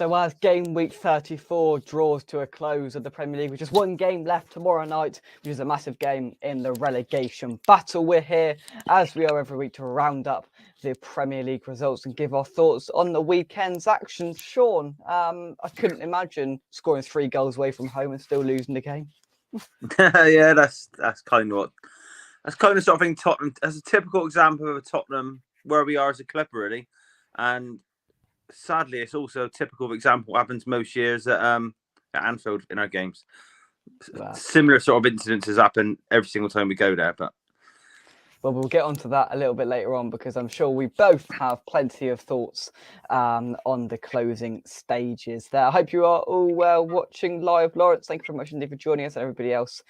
So as game week 34 draws to a close of the Premier League, with just one game left tomorrow night, which is a massive game in the relegation battle, we're here, as we are every week, to round up the Premier League results and give our thoughts on the weekend's action. Shaun, I couldn't imagine scoring 3 goals away from home and still losing the game. Yeah, that's kind of sort of thing Tottenham, as a typical example of a Tottenham where we are as a club, really. And sadly, it's also a typical example what happens most years at Anfield in our games. Wow. Similar sort of incidences happen every single time we go there, but well, we'll get onto that a little bit later on, because I'm sure we both have plenty of thoughts on the closing stages there. I hope you are all watching live. Lawrence, thank you very much indeed for joining us, and everybody else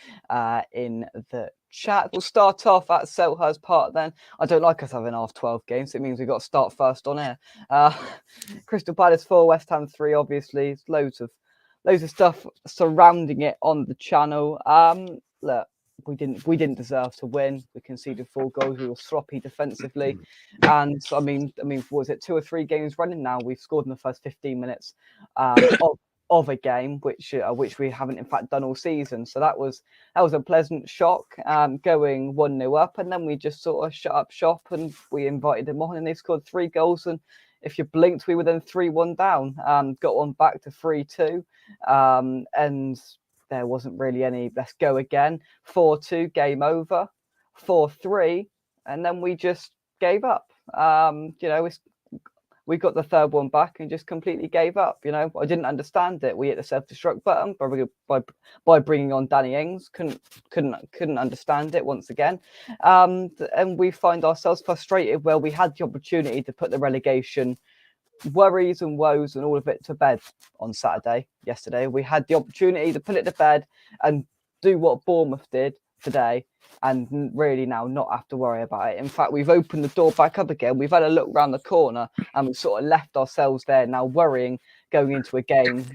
in the chat. We'll start off at Selhurst Park then. I don't like us having half 12 games, so it means we've got to start first on air. Crystal Palace 4, West Ham 3, obviously. Loads of stuff surrounding it on the channel. Look, we didn't deserve to win. We conceded 4 goals. We were sloppy defensively, and I mean, was it 2 or 3 games running now? We've scored in the first 15 minutes of a game, which we haven't in fact done all season. So that was a pleasant shock, going 1-0 up, and then we just sort of shut up shop and we invited them on, and they scored 3 goals. And if you blinked, we were then 3-1 down. Got on back to 3-2, and there wasn't really any let's go again. 4-2, game over. 4-3, and then we just gave up. We got the third one back and just completely gave up. I didn't understand it. We hit the self-destruct button by bringing on Danny Ings. Couldn't understand it once again. And we find ourselves frustrated where we had the opportunity to put the relegation worries and woes and all of it to bed on yesterday. We had the opportunity to put it to bed and do what Bournemouth did today, and really now not have to worry about it. In fact, we've opened the door back up again. We've had a look around the corner, and we've sort of left ourselves there now, worrying going into a game,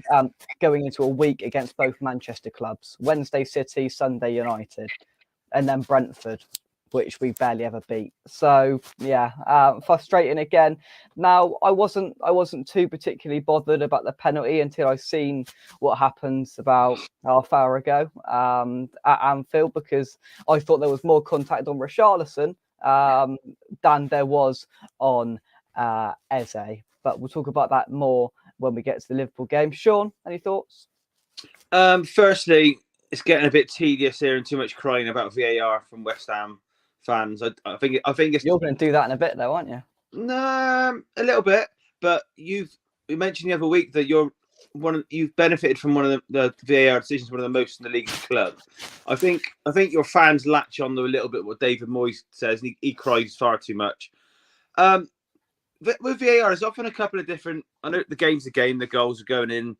going into a week against both Manchester clubs: Wednesday City, Sunday United, and then Brentford, which we barely ever beat. So yeah, frustrating again. Now, I wasn't too particularly bothered about the penalty until I seen what happened about half hour ago at Anfield, because I thought there was more contact on Richarlison than there was on Eze. But we'll talk about that more when we get to the Liverpool game. Shaun, any thoughts? Firstly, it's getting a bit tedious here and too much crying about VAR from West Ham fans. I think it's... You're going to do that in a bit, though, aren't you? No, a little bit. But we mentioned the other week that you've benefited from one of the VAR decisions, one of the most in the league club. I think your fans latch on to a little bit what David Moyes says, and he cries far too much. With VAR, there's often a couple of different... I know the game's a game, the goals are going in,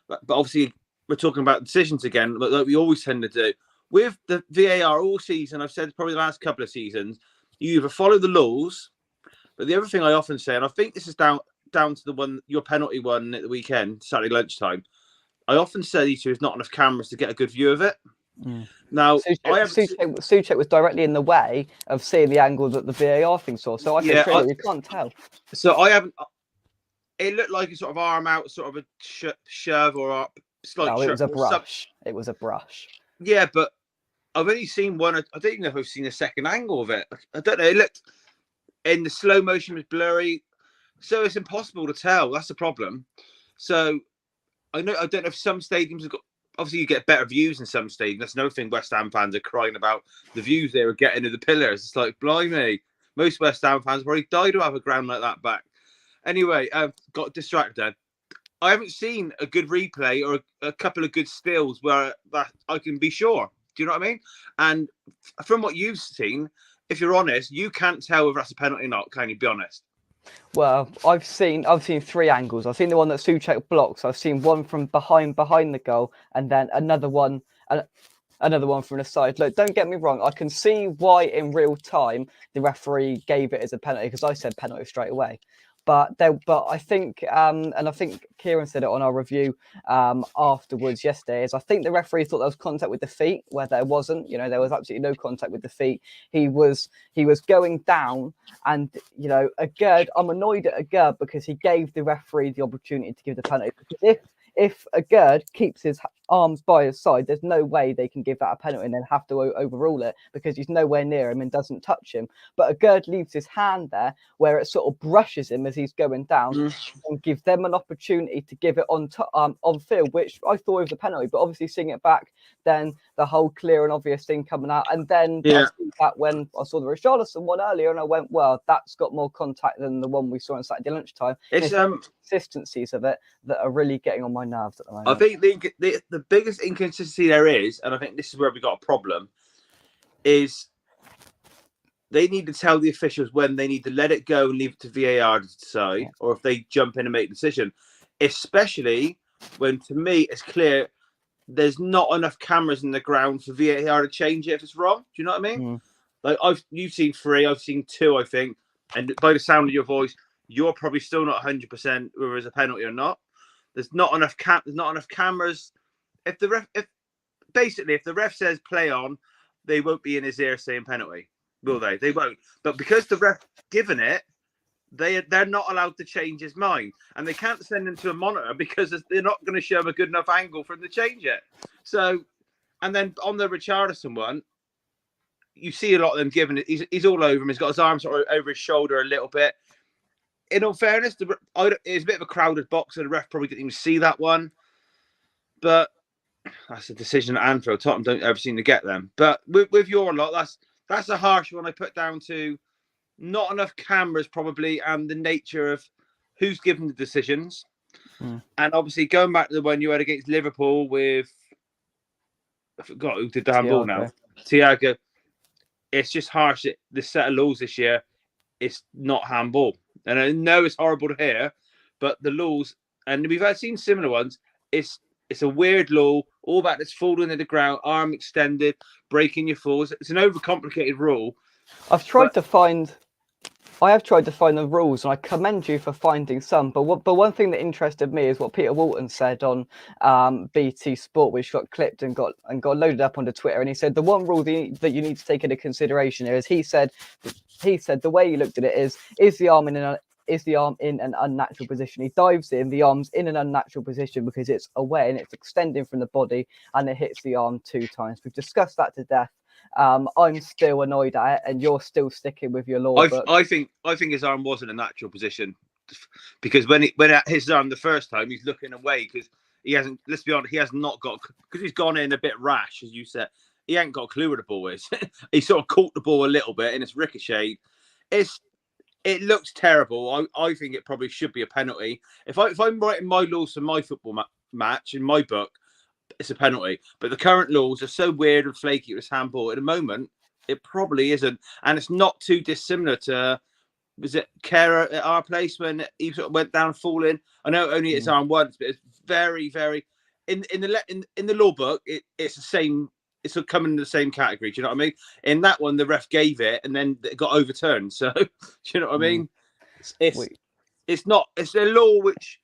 but obviously we're talking about decisions again, like we always tend to do. With the VAR all season, I've said probably the last couple of seasons, you either follow the laws, but the other thing I often say, and I think this is down to your penalty one at the weekend, Saturday lunchtime, I often say to there's not enough cameras to get a good view of it. Now, Souček was directly in the way of seeing the angle that the VAR thing saw, so I think we can't tell. So I haven't... It looked like a sort of arm out, sort of a shove or a slight... No, it was a brush. It was a brush. Yeah, but I've only seen one. I don't even know if I've seen a second angle of it. I don't know. It looked in the slow motion was blurry, so it's impossible to tell. That's the problem. So I don't know if some stadiums have got. Obviously, you get better views in some stadiums. That's another thing. West Ham fans are crying about the views they were getting of the pillars. It's like, blimey, most West Ham fans probably die to have a ground like that back. Anyway, got distracted. I haven't seen a good replay or a couple of good stills where that I can be sure. Do you know what I mean? And from what you've seen, if you're honest, you can't tell whether that's a penalty or not. Can you be honest? Well, I've seen 3 angles. I've seen the one that Souček blocks. I've seen one from behind the goal, and then another one from the side. Look, don't get me wrong. I can see why in real time the referee gave it as a penalty, because I said penalty straight away. But I think, and I think Kieran said it on our review afterwards yesterday, is I think the referee thought there was contact with the feet where there wasn't. You know, there was absolutely no contact with the feet. He was going down, and you know, I'm annoyed at Agerd because he gave the referee the opportunity to give the penalty. Because if Agerd keeps his arms by his side, there's no way they can give that a penalty and then have to overrule it because he's nowhere near him and doesn't touch him. But Agerd leaves his hand there where it sort of brushes him as he's going down and gives them an opportunity to give it on field, which I thought was a penalty. But obviously seeing it back, then the whole clear and obvious thing coming out. And then I see that when I saw the Richarlison one earlier and I went, well, that's got more contact than the one we saw on Saturday lunchtime. It's consistencies of it that are really getting on my nerves at the moment. I think the biggest inconsistency there is, and I think this is where we got a problem, is they need to tell the officials when they need to let it go and leave it to VAR to decide, or if they jump in and make a decision. Especially when, to me, it's clear there's not enough cameras in the ground for VAR to change it if it's wrong. Do you know what I mean? Like you've seen 3, I've seen 2, I think, and by the sound of your voice, you're probably still not 100% whether it's a penalty or not. There's not enough cameras. If the ref says play on, they won't be in his ear saying penalty, will they? They won't. But because the ref given it, they're not allowed to change his mind, and they can't send him to a monitor because they're not going to show him a good enough angle for him to change it. So, and then on the Richarlison one, you see a lot of them giving it. He's all over him. He's got his arms over his shoulder a little bit. In all fairness, it's a bit of a crowded box, and the ref probably didn't even see that one. But that's a decision at Anfield. Tottenham don't ever seem to get them. But with your lot, that's a harsh one I put down to not enough cameras probably, and the nature of who's given the decisions. And obviously going back to the one you had against Liverpool with, I forgot who did the handball now, Thiago. It's just harsh that the set of laws this year, it's not handball. And I know it's horrible to hear, but the laws, and we've seen similar ones, it's a weird law, all about this falling to the ground, arm extended, breaking your falls. It's an overcomplicated rule. I have tried to find the rules, and I commend you for finding some. But one thing that interested me is what Peter Walton said on BT Sport, which got clipped and got loaded up onto Twitter. And he said the one rule that you need to take into consideration here is he said the way he looked at it is the arm in an unnatural position. He dives in, the arm's in an unnatural position because it's away and it's extending from the body, and it hits the arm 2 times. We've discussed that to death. I'm still annoyed at it, and you're still sticking with your law. I think his arm was in a natural position, because when his arm the first time, he's looking away because he hasn't. Let's be honest, he has not got, because he's gone in a bit rash, as you said. He ain't got a clue where the ball is. He sort of caught the ball a little bit, and it's ricocheted. It looks terrible. I think it probably should be a penalty. If I'm writing my laws for my football match in my book, it's a penalty. But the current laws are so weird and flaky with this handball. At the moment, it probably isn't. And it's not too dissimilar to, was it Kera at our place when he sort of went down falling? I know only his arm once, but it's very, very, in the law book, it's the same. It's coming in the same category. Do you know what I mean? In that one, the ref gave it, and then it got overturned. So, do you know what I mean? It's not. It's a law which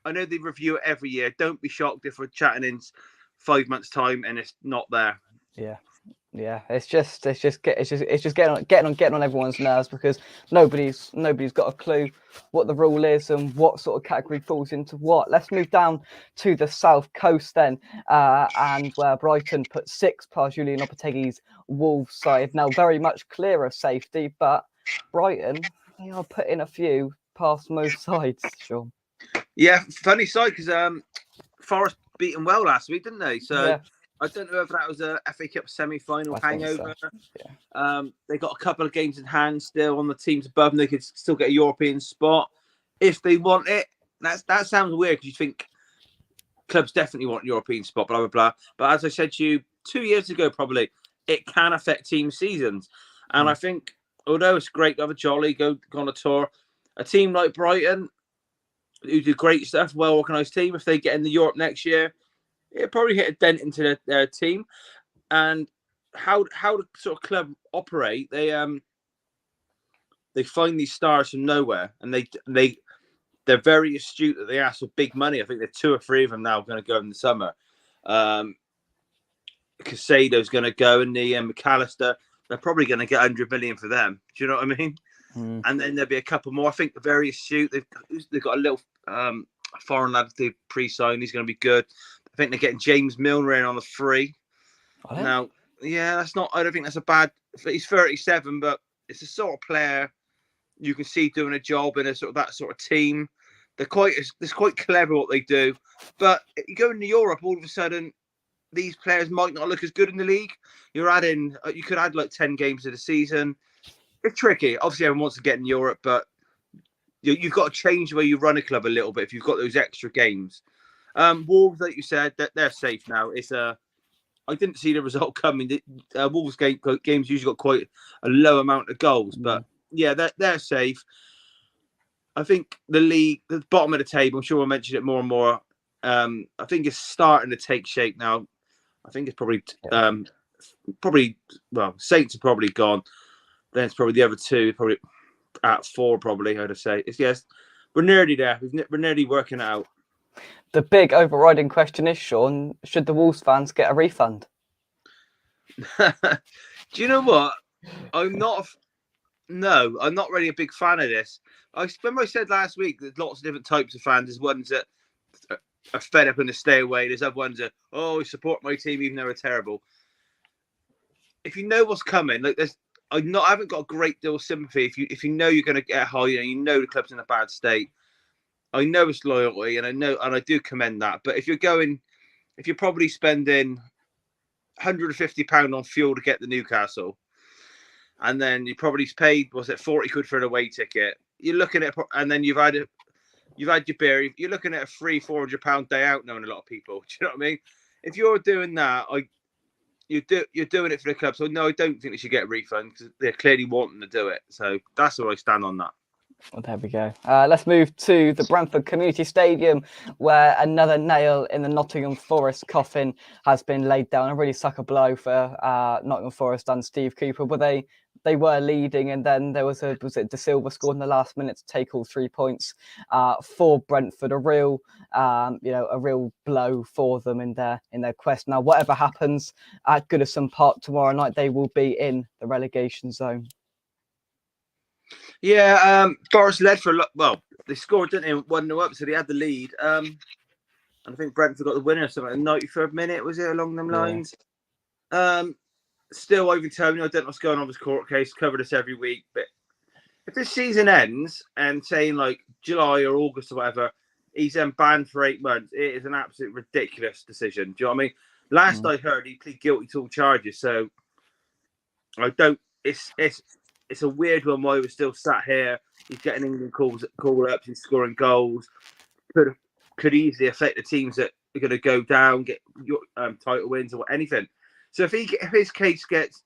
I know they review it every year. Don't be shocked if we're chatting in 5 months' time and it's not there. Yeah. It's just getting on everyone's nerves because nobody's got a clue what the rule is and what sort of category falls into what. Let's move down to the south coast then, and where Brighton put 6 past Julian Lopetegui's Wolves side. Now very much clearer safety, but Brighton, they are putting a few past most sides, Shaun. Yeah, funny side because Forest beat them well last week, didn't they? So. Yeah. I don't know if that was a FA Cup semi-final hangover. So. Yeah. They got a couple of games in hand still on the teams above them. They could still get a European spot if they want it. That sounds weird because you think clubs definitely want a European spot, blah, blah, blah. But as I said to you 2 years ago, probably, it can affect team seasons. And I think, although it's great to have a jolly, go on a tour, a team like Brighton, who do great stuff, well-organised team, if they get in the Europe next year, it probably hit a dent into their team, and how the sort of club operate. They they find these stars from nowhere, and they're very astute that they ask for big money. I think there are 2 or 3 of them now going to go in the summer. Casado's going to go, and the McAllister, they're probably going to get 100 million for them. Do you know what I mean? And then there'll be a couple more. I think very astute. They've got a little foreign lad they pre-signed. He's going to be good. I think they're getting James Milner in on the free. Now, yeah, that's not. I don't think that's a bad. He's 37, but it's a sort of player you can see doing a job in a sort of that sort of team. It's quite clever what they do. But you go into Europe, all of a sudden, these players might not look as good in the league. You could add like 10 games to the season. It's tricky. Obviously, everyone wants to get in Europe, but you've got to change the way you run a club a little bit if you've got those extra games. Wolves, like you said, they're safe now. I didn't see the result coming. Wolves games usually got quite a low amount of goals, but yeah, they're safe. I think the league, the bottom of the table, I'm sure we'll mention it more and more. I think it's starting to take shape now. I think it's probably Saints are probably gone. Then it's probably the other 2, probably at 4, probably, I'd say. We're nearly there. We're nearly working it out. The big overriding question is, Shaun, should the Wolves fans get a refund? Do you know what? I'm not really a big fan of this. I remember I said last week there's lots of different types of fans. There's ones that are fed up and they stay away. There's other ones that, I support my team even though they're terrible. If you know what's coming, like I haven't got a great deal of sympathy. If you know you're going to get high, you know the club's in a bad state. I know it's loyalty, and I do commend that. But if you're probably spending £150 on fuel to get to Newcastle, and then you probably paid, was it 40 quid for an away ticket? You're looking at, and then you've had your beer. You're looking at a £300-400 day out, knowing a lot of people. Do you know what I mean? If you're doing that, you're doing it for the club. So no, I don't think they should get a refund because they're clearly wanting to do it. So that's where I stand on that. Well, there we go. Let's move to the Brentford Community Stadium, where another nail in the Nottingham Forest coffin has been laid down. A really sucker blow for Nottingham Forest and Steve Cooper, but they were leading, and then there was De Silva scored in the last minute to take all 3 points for Brentford. A real blow for them in their quest. Now, whatever happens at Goodison Park tomorrow night, they will be in the relegation zone. Yeah, Forest led for a lot. Well, they scored, didn't they? 1-0 up, so they had the lead. And I think Brentford got the winner, something like the 93rd minute, was it, along them lines? Still, over Tony, I don't know what's going on with his court case. Cover this every week, but if this season ends and saying like July or August or whatever, he's then banned for 8 months. It is an absolute ridiculous decision. Do you know what I mean? Last I heard, he pleaded guilty to all charges. So I don't. It's a weird one why we're still sat here. He's getting England call-ups, he's scoring goals. Could easily affect the teams that are going to go down, get title wins or anything. So if his case gets,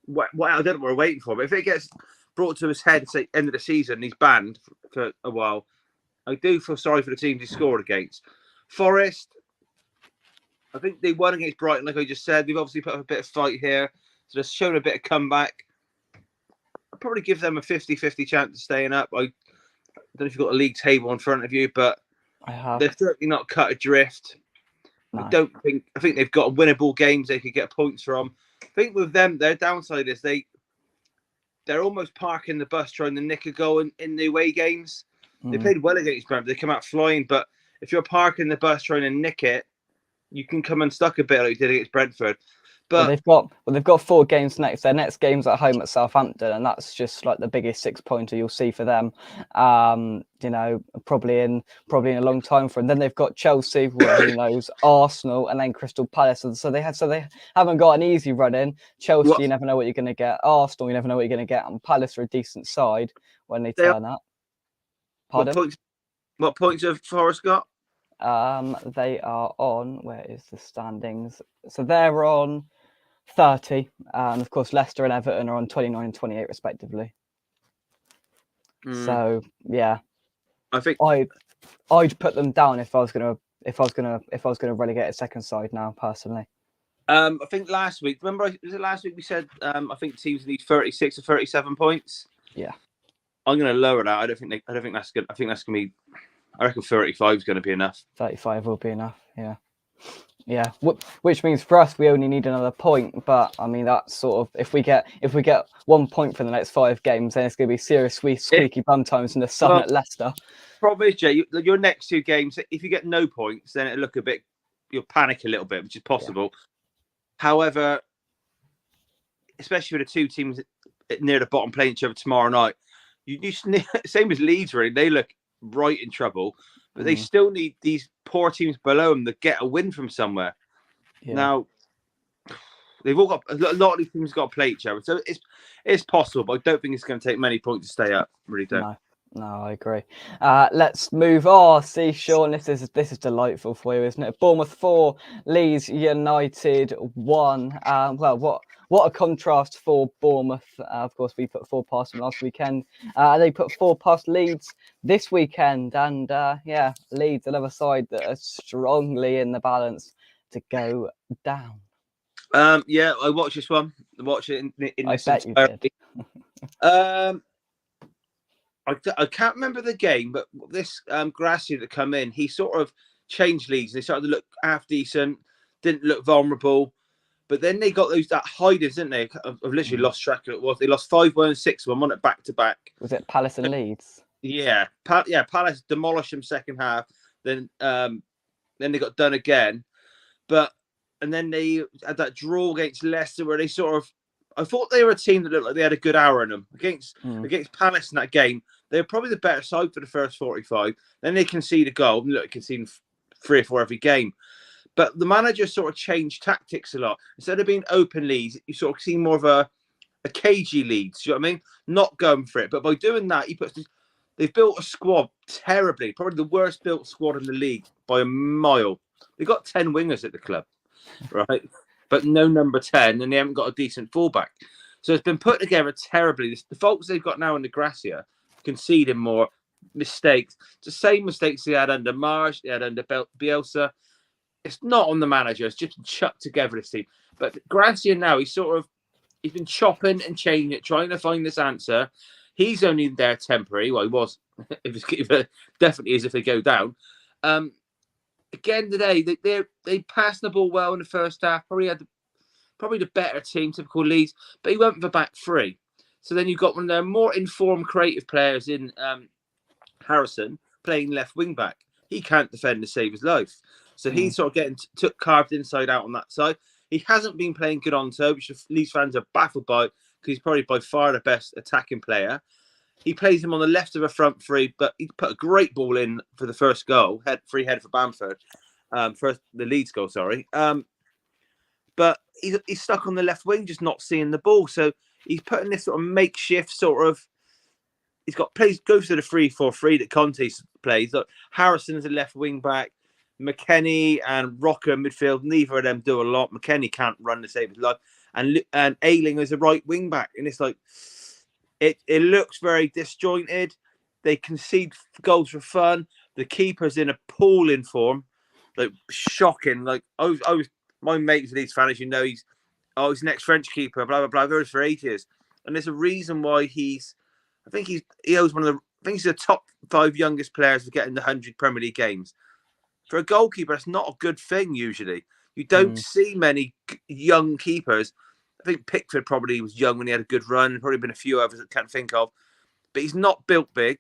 I don't know what we're waiting for, but if it gets brought to his head, say end of the season, and he's banned for a while, I do feel sorry for the teams he scored against. Forest, I think they won against Brighton, like I just said. They've obviously put up a bit of fight here, so they've shown a bit of comeback. I'd probably give them a 50-50 chance of staying up. I don't know if you've got a league table in front of you, but they're certainly not cut adrift. No. I think they've got winnable games they could get points from. I think with them, their downside is they're almost parking the bus trying to nick a goal in the away games. They played well against Brentford. They come out flying, but if you're parking the bus trying to nick it, you can come unstuck a bit like you did against Brentford. But they've got 4 games next. Their next game's at home at Southampton, and that's just like the biggest 6-pointer you'll see for them. Probably in a long time for them. Then they've got Chelsea, who knows, Arsenal, and then Crystal Palace. And so they haven't got an easy run in. Chelsea, you never know what you're going to get. Arsenal, you never know what you're going to get. And Palace are a decent side when they turn up. Pardon? What points have Forest got? They are on. Where is the standings? So they're on 30, and of course Leicester and Everton are on 29 and 28 respectively. So yeah, I think I'd put them down if I was gonna relegate a second side now personally. I think last week, remember, was it last week we said I think teams need 36 or 37 points? Yeah. I'm going to lower that. I don't think that's good. I think that's going to be. I reckon 35 is going to be enough. 35 will be enough. Yeah. Yeah, which means for us we only need another point. But I mean that's sort of if we get 1 point for the next 5 games, then it's going to be serious squeaky bum times in the sun at Leicester. Problem is, Jay, your next 2 games, if you get no points, then it'll look a bit. You'll panic a little bit, which is possible. Yeah. However, especially with the 2 teams near the bottom playing each other tomorrow night, you same as Leeds, really. They look right in trouble, but they still need these poor teams below them to get a win from somewhere. Yeah. Now, they've all got a lot of these teams got to play each other, so it's possible, but I don't think it's going to take many points to stay up. Really don't. No, I agree. Let's move on. See, Shaun, this is delightful for you, isn't it? Bournemouth 4, Leeds United 1. Well, what a contrast for Bournemouth. Of course, we put 4 past them last weekend. They put 4 past Leeds this weekend, and Leeds, another side that are strongly in the balance to go down. Yeah, I watched this one. I watched it in I bet you did. I can't remember the game, but this Gracia that come in, he sort of changed Leeds. They started to look half decent, didn't look vulnerable, but then they got that hiders, didn't they? I've literally lost track of it. Was they lost 5-1 and 6-1, won it back to back? Was it Palace and Leeds? Yeah, Palace demolished them second half. Then they got done again, and then they had that draw against Leicester where they sort of. I thought they were a team that looked like they had a good hour in them against Palace in that game. They were probably the better side for the first 45. Then they concede a goal. Look, conceding 3 or 4 every game. But the manager sort of changed tactics a lot. Instead of being open Leeds, you sort of see more of a cagey Leeds. Do you know what I mean? Not going for it. But by doing that, they've built a squad terribly. Probably the worst built squad in the league by a mile. They've got 10 wingers at the club, right? But no number 10, and they haven't got a decent fullback. So it's been put together terribly. The faults they've got now in the Gracia, conceding more mistakes. It's the same mistakes they had under Marsh, they had under Bielsa. It's not on the manager. It's just chucked together, this team. But Gracia now, he's been chopping and changing it, trying to find this answer. He's only there temporary. Well, he was. It definitely is if they go down. Again today, they passed the ball well in the first half. Probably the better team, typical Leeds, but he went for back 3. So then you've got one of their more informed, creative players in Harrison playing left wing back. He can't defend to save his life, so he's sort of took carved inside out on that side. He hasn't been playing good on toe, which Leeds fans are baffled by because he's probably by far the best attacking player. He plays him on the left of a front 3, but he put a great ball in for the first goal, free header for Bamford, for the Leeds goal, sorry. But he's stuck on the left wing, just not seeing the ball. So he's putting this sort of makeshift sort of. He's got goes to the 3-4-3 that Conte plays. Look, Harrison's a left wing back, McKennie and Rocker midfield. Neither of them do a lot. McKennie can't run to save his life, and Ayling is a right wing back, and it's like. It looks very disjointed. They concede goals for fun. The keeper's in appalling form, like shocking. Like my mate's a Leeds fan, as you know. He's the next French keeper. Blah blah blah. I've heard for ages, and there's a reason why he owes one of the. I think he's the top 5 youngest players for getting the 100 Premier League games. For a goalkeeper, that's not a good thing. Usually, you don't see many young keepers. I think Pickford probably was young when he had a good run. Probably been a few others I can't think of, but he's not built big.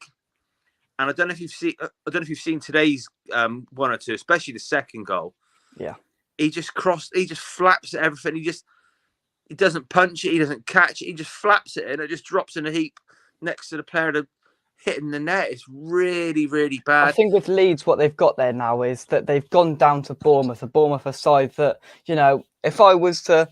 And I don't know if you've seen today's 1 or 2, especially the second goal. Yeah, he just flaps at everything. He doesn't punch it. He doesn't catch it. He just flaps it and it just drops in a heap next to the player to hitting the net. It's really, really bad. I think with Leeds, what they've got there now is that they've gone down to Bournemouth, a side that, if I was to.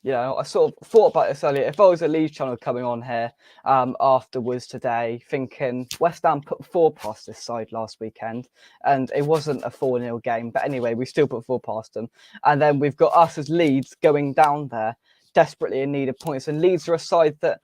I sort of thought about this earlier. If I was a Leeds channel coming on here afterwards today, thinking West Ham put 4 past this side last weekend, and it wasn't a 4-0 game. But anyway, we still put 4 past them. And then we've got us as Leeds going down there, desperately in need of points. And Leeds are a side that,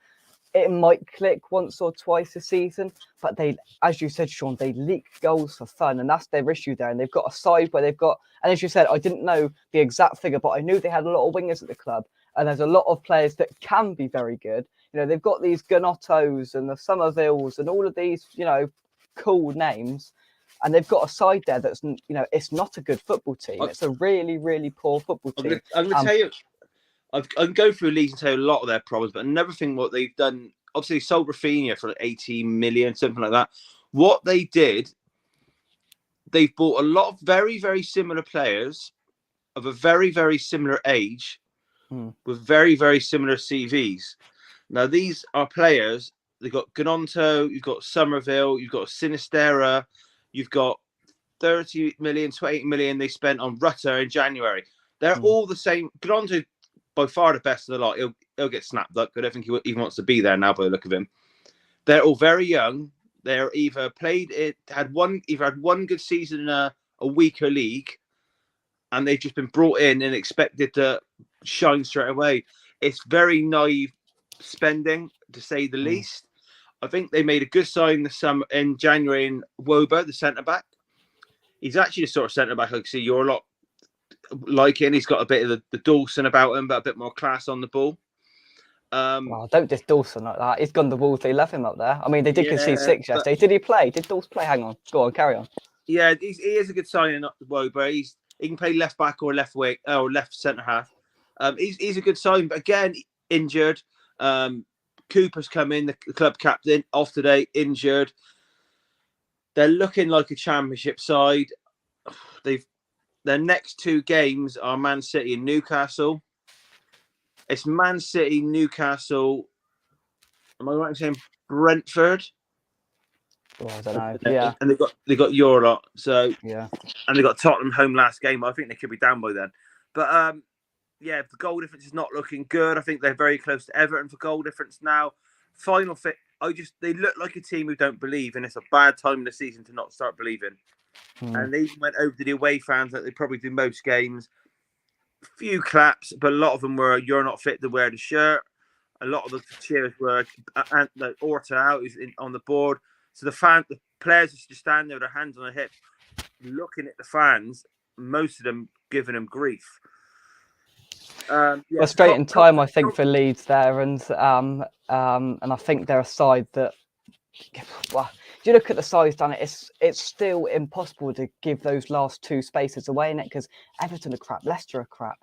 it might click once or twice a season, but they, as you said, Shaun, they leak goals for fun, and that's their issue there. And they've got a side where they've got, and as you said, I didn't know the exact figure, but I knew they had a lot of wingers at the club, and there's a lot of players that can be very good. You know, they've got these Ganottos and the Somervilles and all of these, you know, cool names. And they've got a side there that's, you know, it's not a good football team. It's a really, really poor football team. I'm going to tell you, I can go through leagues and tell you a lot of their problems, but another thing, what they've done, obviously, they sold Rafinha for like 18 million, something like that. What they did, they've bought a lot of very, very similar players of a very, very similar age with very, very similar CVs. Now, these are players. They've got Ganonto, you've got Somerville, you've got Sinistera, you've got 30 million, 28 million they spent on Rutter in January. They're all the same. Ganonto, by far the best of the lot. He'll get snapped up. I don't think he even wants to be there now by the look of him. They're all very young. They're either had one good season in a weaker league, and they've just been brought in and expected to shine straight away. It's very naive spending, to say the least. I think they made a good sign in January in Woba, the centre back. He's actually the sort of centre back I can see you're a lot liking. He's got a bit of the Dawson about him, but a bit more class on the ball. Well, don't diss Dawson like that. He's gone the Wolves. They left him up there. I mean, they did concede 6 yesterday. Did he play? Did Dawson play? Hang on. Go on, carry on. Yeah, he is a good signing at Woba. He can play left back or left wing or left centre half. He's a good sign, but again, injured. Cooper's come in, the club captain, off today, injured. They're looking like a championship side. Their next 2 games are Man City and Newcastle. It's Man City, Newcastle. Am I right in saying Brentford? Oh, I don't know. Yeah, and they got your lot. So yeah, and they got Tottenham home last game. I think they could be down by then. But yeah, the goal difference is not looking good. I think they're very close to Everton for goal difference now. Final fit. They look like a team who don't believe, and it's a bad time in the season to not start believing. And they even went over to the away fans like they probably do most games. Few claps, but a lot of them were, "You're not fit to wear the shirt." A lot of the cheers were, and Orta out is on the board. So the players are just standing there with their hands on their hips, looking at the fans. Most of them giving them grief. Frustrating time, I think, for Leeds there, and I think they're a side that. Well, if you look at the size, Dan, it's still impossible to give those last 2 spaces away in it, because Everton are crap, Leicester are crap,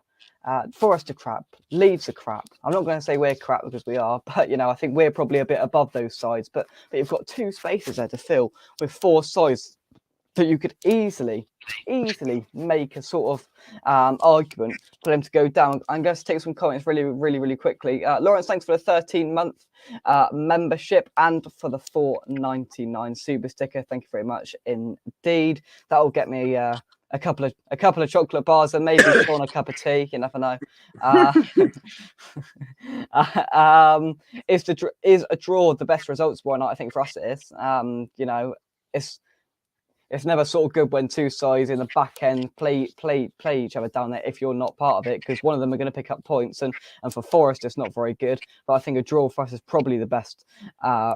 Forest are crap, Leeds are crap. I'm not going to say we're crap because we are, but you know, I think we're probably a bit above those sides. But you've got 2 spaces there to fill with 4 sides that you could easily make a sort of argument for them to go down. I'm going to take some comments really quickly. Lawrence, thanks for the 13-month membership and for the $4.99 super sticker. Thank you very much indeed. That will get me a couple of chocolate bars and maybe Shaun a cup of tea. You never know. Is a draw the best results? Why not? I think for us it is. You know, it's never sort of good when 2 sides in the back end play each other down there if you're not part of it, because one of them are going to pick up points, and for Forest it's not very good. But I think a draw for us is probably the best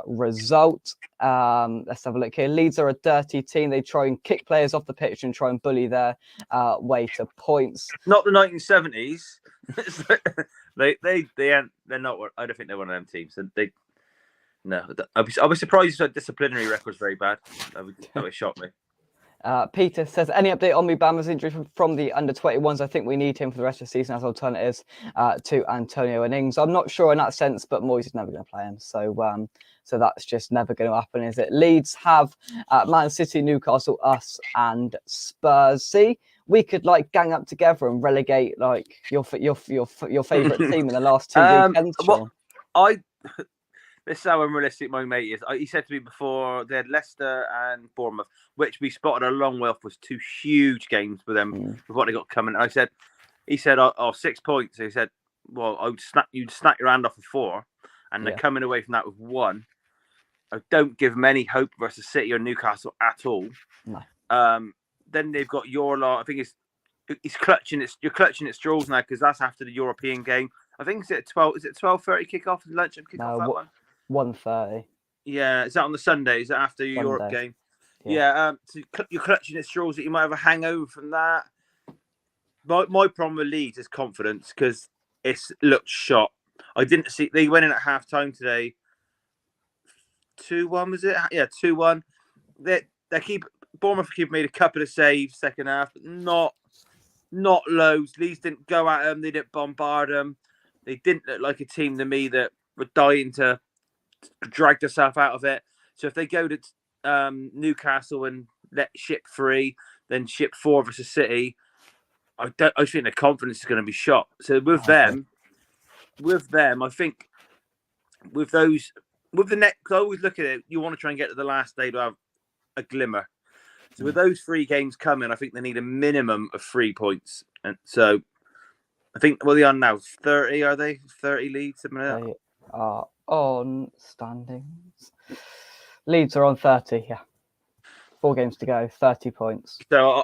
result. Let's have a look here. Leeds are a dirty team. They try and kick players off the pitch and try and bully their way to points. Not the 1970s. They're not. I don't think they're one of them teams. No, I'll be surprised if their disciplinary record's very bad. That would shock me. Peter says, any update on Mubama's injury from the under-21s? I think we need him for the rest of the season as alternatives to Antonio and Ings. I'm not sure in that sense, but Moyes is never going to play him. So that's just never going to happen, is it? Leeds have Man City, Newcastle, us, and Spurs. See, we could like gang up together and relegate like your favourite team in the last 2 weekends. This is how unrealistic my mate is. He said to me before they had Leicester and Bournemouth, which we spotted a long way off, was 2 huge games for them with what they got coming. He said, 6 points. He said, well, you'd snap your hand off with 4, and they're coming away from that with 1. I don't give them any hope versus City or Newcastle at all. No. Then they've got your lot. I think you're clutching at straws now, because that's after the European game. I think it's at 12. Is it 12:30 kickoff? Lunchtime kickoff. That one. 1:30 Yeah, is that on the Sunday? Is that after your Europe Sunday. game? Yeah. Yeah. So you're clutching at straws that you might have a hangover from that. My problem with Leeds is confidence because it's looked shot. I didn't see they went in at half time today. 2-1 was it? Yeah, 2-1. They keep Bournemouth made a couple of saves second half, but not loads. Leeds didn't go at them. They didn't bombard them. They didn't look like a team to me that were dying to drag themselves out of it. So if they go to Newcastle and let ship 3, then ship 4 versus City, I think the confidence is going to be shot. So with them, I think with the next, I always look at it. You want to try and get to the last day to have a glimmer. So with those 3 games coming, I think they need a minimum of 3 points. And so I think they are now 30. Are they 30 leads? Something like that? They are on standings. Leeds are on 30. Yeah, 4 games to go, 30 points. So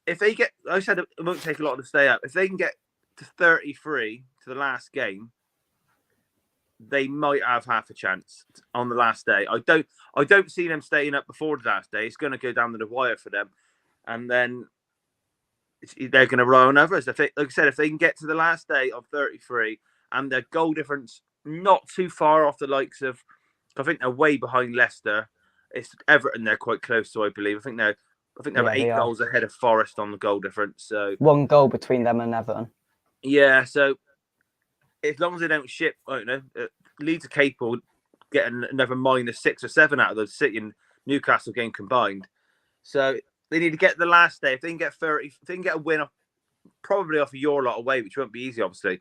if they get, I said it won't take a lot to stay up. If they can get to 33 to the last game, they might have half a chance on the last day. I don't see them staying up before the last day. It's going to go down to the wire for them, and then they're going to rely on others. Like I said, if they can get to the last day of 33 and their goal difference not too far off the likes of, I think they're way behind Leicester. It's Everton. They're quite close to, I believe. I think they're 8 goals ahead of Forest on the goal difference. So 1 goal between them and Everton. Yeah, so as long as they don't ship, I don't know, Leeds are capable of getting another -6 or 7 out of the City and Newcastle game combined. So they need to get the last day. If they can get 30, if they can get a win, probably off of your lot away, which won't be easy, obviously.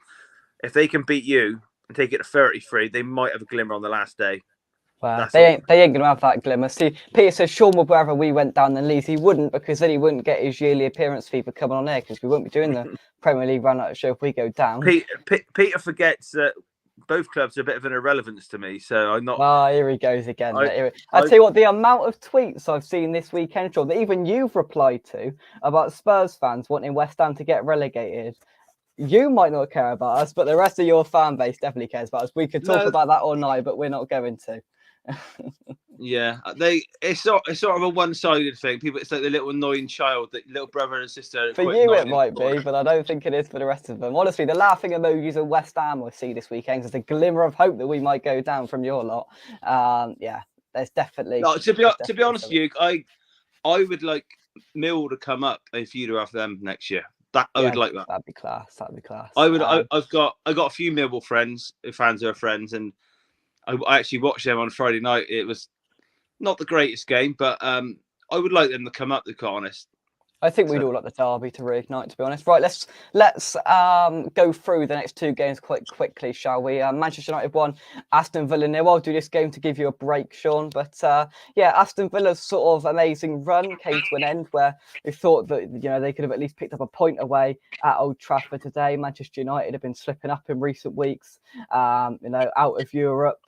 If they can beat you and take it to 33, they might have a glimmer on the last day. Well, they ain't gonna have that glimmer. See, Peter says Shaun would rather we went down than Leeds. He wouldn't, because then he wouldn't get his yearly appearance fee for coming on air, because we won't be doing the Premier League run out show if we go down. Peter forgets that both clubs are a bit of an irrelevance to me, so I'm not. Oh, here he goes again. I tell you what, the amount of tweets I've seen this weekend, Shaun, that even you've replied to about Spurs fans wanting West Ham to get relegated. You might not care about us, but the rest of your fan base definitely cares about us. We could talk about that all night, but we're not going to. Yeah, it's sort of a one-sided thing. People, it's like the little annoying child, the little brother and sister. For you, it might be, but I don't think it is for the rest of them. Honestly, the laughing emojis of West Ham I see this weekend is a glimmer of hope that we might go down from your lot. Yeah, there's definitely. No, to be honest with you, I would like Mill to come up and feud off them next year. I would like that. That'd be class. I would. I've got a few Millwall friends, fans who are friends, and I actually watched them on Friday night. It was not the greatest game, but I would like them to come up, to be honest. I think we'd all like the derby to reignite, to be honest. Right, let's go through the next 2 games quite quickly, shall we? Manchester United 1, Aston Villa 0. I'll do this game to give you a break, Shaun. But yeah, Aston Villa's sort of amazing run came to an end where we thought that they could have at least picked up a point away at Old Trafford today. Manchester United have been slipping up in recent weeks. Out of Europe.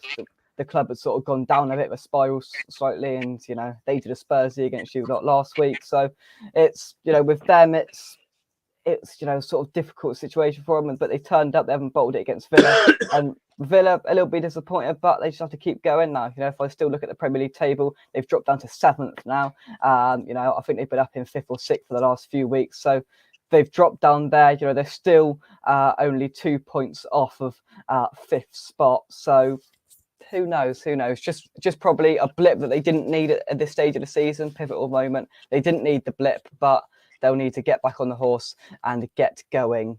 The club has sort of gone down a bit of a spiral slightly, and they did a Spursy against you lot last week. So it's with them it's sort of difficult situation for them, but they turned up. They haven't bottled it against Villa, and Villa a little bit disappointed, but they just have to keep going now. If I still look at the Premier League table, they've dropped down to 7th now. I think they've been up in 5th or 6th for the last few weeks. So they've dropped down there. They're still only 2 points off of 5th spot. So who knows? Just probably a blip that they didn't need at this stage of the season, pivotal moment. They didn't need the blip, but they'll need to get back on the horse and get going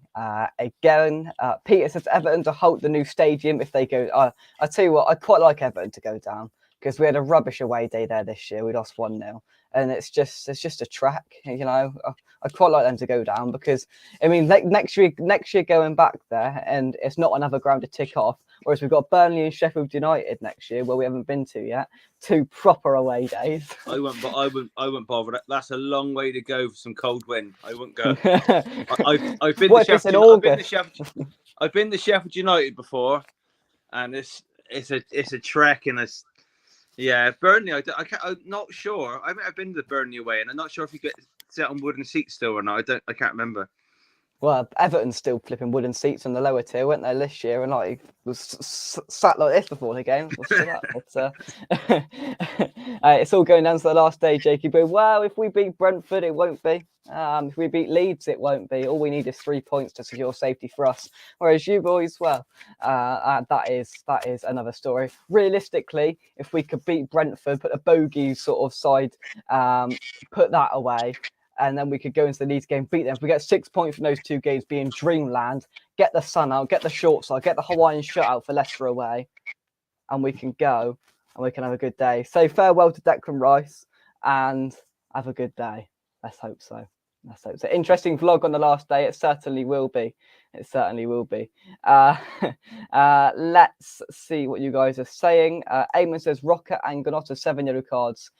again. Peter says Everton to halt the new stadium if they go. I tell you what, I quite like Everton to go down, because we had a rubbish away day there this year. We lost 1-0, and it's just a track. I quite like them to go down, because next year going back there, and it's not another ground to tick off. Whereas we've got Burnley and Sheffield United next year, where we haven't been to yet. 2 proper away days. I wouldn't bother. That's a long way to go for some cold wind. I wouldn't go. I've been to Sheffield. I've been to Sheffield United before, and it's a trek, and Burnley. I'm not sure. I've been to the Burnley away, and I'm not sure if you get sit on wooden seats still or not. I can't remember. Well, Everton's still flipping wooden seats on the lower tier, weren't they, this year? And like was sat like this before the game. We'll stood up. It's all going down to the last day, Jakey. But well, if we beat Brentford, it won't be. If we beat Leeds, it won't be. All we need is 3 points to secure safety for us. Whereas you boys, well, that is another story. Realistically, if we could beat Brentford, put a bogey sort of side, put that away, and then we could go into the Leeds game, beat them. If we get 6 points from those 2 games, be in dreamland, get the sun out, get the shorts out, get the Hawaiian shirt out for Leicester away, and we can go and we can have a good day. Say farewell to Declan Rice and have a good day. Let's hope so. Let's hope so. Interesting vlog on the last day. It certainly will be. It certainly will be. Let's see what you guys are saying. Eamon says Rocker and Ganotta 7 yellow cards.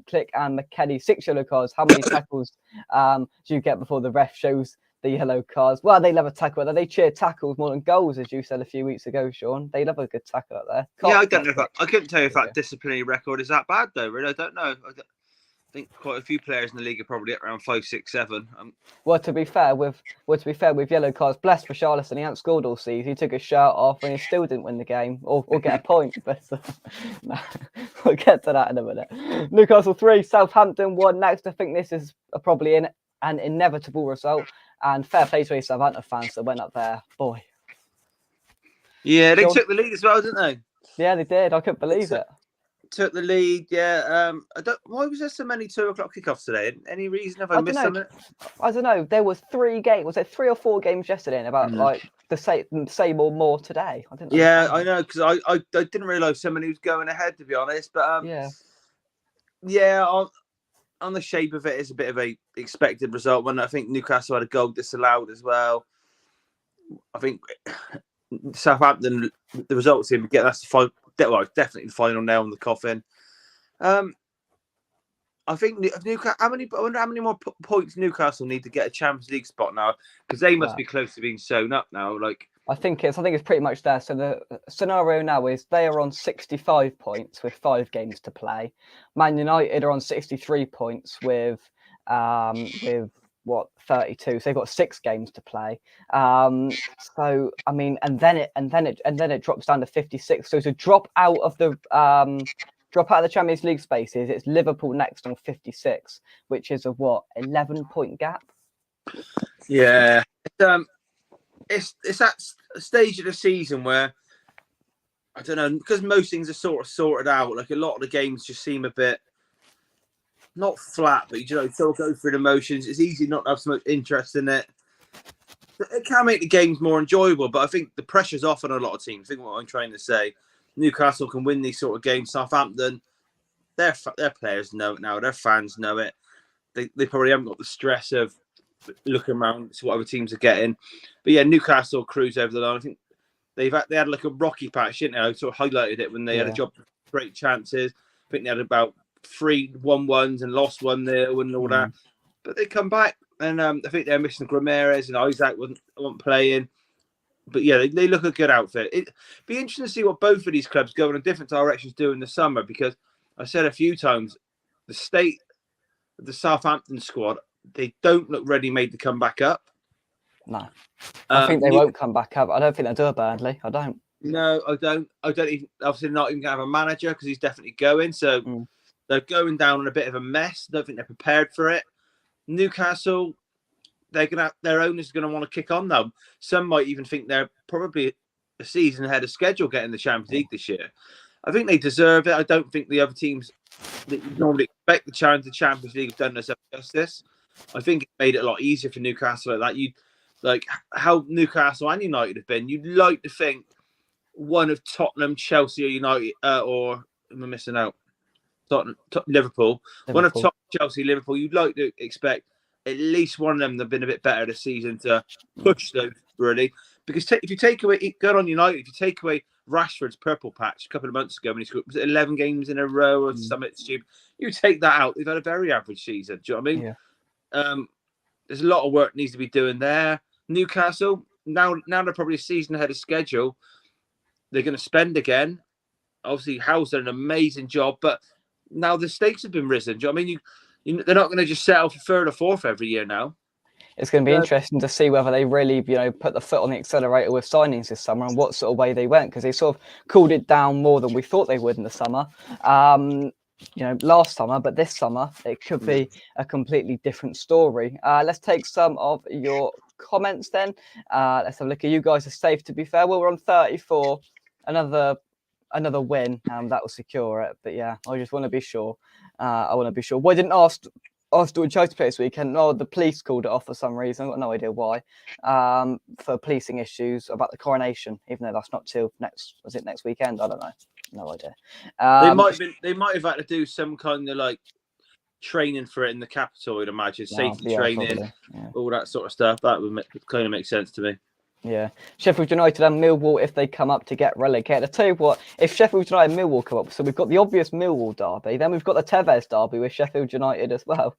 Click and McKenny 6 yellow cards. How many tackles do you get before the ref shows the yellow cards? Well, they love a tackle. They cheer tackles more than goals, as you said a few weeks ago, Shaun. They love a good tackle out there. Yeah, I don't know if I couldn't tell you if that disciplinary record is that bad though. Really, I don't know. I think quite a few players in the league are probably at around 5, 6, 7. Well, to be fair with yellow cards, blessed for Charleston, he hadn't scored all season. He took his shirt off and he still didn't win the game or get a point. But no, we'll get to that in a minute. Newcastle 3, Southampton 1. Next, I think this is probably an inevitable result. And fair play to any Southampton fans that went up there. Boy. Yeah, they took the lead as well, didn't they? Yeah, they did. I couldn't believe it. Took the lead, yeah. Why was there so many 2 o'clock kickoffs today? Any reason? Have I missed something? I don't know. There was 3 games. Was it 3 or 4 games yesterday? And about like the same or more today. I didn't. Yeah, I know because I didn't realise so many was going ahead, to be honest. But yeah. On the shape of it, it's a bit of a expected result. When I think Newcastle had a goal disallowed as well. I think Southampton, the results seem to get that's the final. Well, definitely the final nail in the coffin. I think Newcastle. I wonder how many more points Newcastle need to get a Champions League spot now, because they must be close to being sewn up now. Like I think it's pretty much there. So the scenario now is they are on 65 points with 5 games to play. Man United are on 63 points with 32, so they've got 6 games to play. So I mean, and then it drops down to 56. So to drop out of the Champions League spaces, it's Liverpool next on 56, which is a 11-point gap. Yeah, it's that stage of the season where I don't know, because most things are sort of sorted out. Like a lot of the games just seem a bit. Not flat, but still go through the motions. It's easy not to have so much interest in it. It can make the games more enjoyable, but I think the pressure's off on a lot of teams. I think what I'm trying to say, Newcastle can win these sort of games. Southampton, their players know it now. Their fans know it. They probably haven't got the stress of looking around to what other teams are getting. But yeah, Newcastle cruise over the line. I think they had like a rocky patch, didn't they? I sort of highlighted it when they had a job of great chances. I think they had about 3 1-1s and lost 1-0 and all that, but they come back and I think they're missing Ramirez and Isaac wasn't playing, but yeah, they look a good outfit. It'd be interesting to see what both of these clubs go in different directions do in the summer, because I said a few times the state of the Southampton squad, they don't look ready made to come back up. No, I think they won't come back up. I don't think they'll do it badly. I don't. No, I don't even, obviously not even gonna have a manager because he's definitely going, so they're going down in a bit of a mess. I don't think they're prepared for it. Newcastle, their owners are going to want to kick on now. Some might even think they're probably a season ahead of schedule getting the Champions League this year. I think they deserve it. I don't think the other teams that you normally expect to challenge the Champions League have done themselves justice. I think it made it a lot easier for Newcastle like that. You like how Newcastle and United have been. You'd like to think one of Tottenham, Chelsea, or United, or am I missing out? Liverpool. One of top Chelsea, Liverpool. You'd like to expect at least one of them that have been a bit better this season to push those really. Because if you take away, good on United, if you take away Rashford's purple patch a couple of months ago when he scored, was it 11 games in a row or something stupid? You take that out, they've had a very average season. Do you know what I mean? Yeah. There's a lot of work needs to be doing there. Newcastle, now they're probably a season ahead of schedule. They're going to spend again. Obviously, Howe's done an amazing job, but now the stakes have been risen. Do you know what I mean? They're not going to just settle for third or fourth every year now. It's going to be Uh, interesting to see whether they really, put the foot on the accelerator with signings this summer and what sort of way they went, because they sort of cooled it down more than we thought they would in the summer. Last summer, but this summer it could be a completely different story. Let's take some of your comments then. Let's have a look. You guys are safe, to be fair. Well, we're on 34. Another win, that will secure it. But yeah, I just want to be sure. I want to be sure. Well, I didn't ask Arsenal and Chelsea to play this weekend. No, the police called it off for some reason. I've got no idea why. For policing issues about the coronation, even though that's not till next. Was it next weekend? I don't know. No idea. They might have had to do some kind of like training for it in the capital. I'd imagine safety training, all that sort of stuff. That would kind of make sense to me. Yeah, Sheffield United and Millwall, if they come up to get relegated. I tell you what, if Sheffield United and Millwall come up, so we've got the obvious Millwall derby, then we've got the Tevez derby with Sheffield United as well.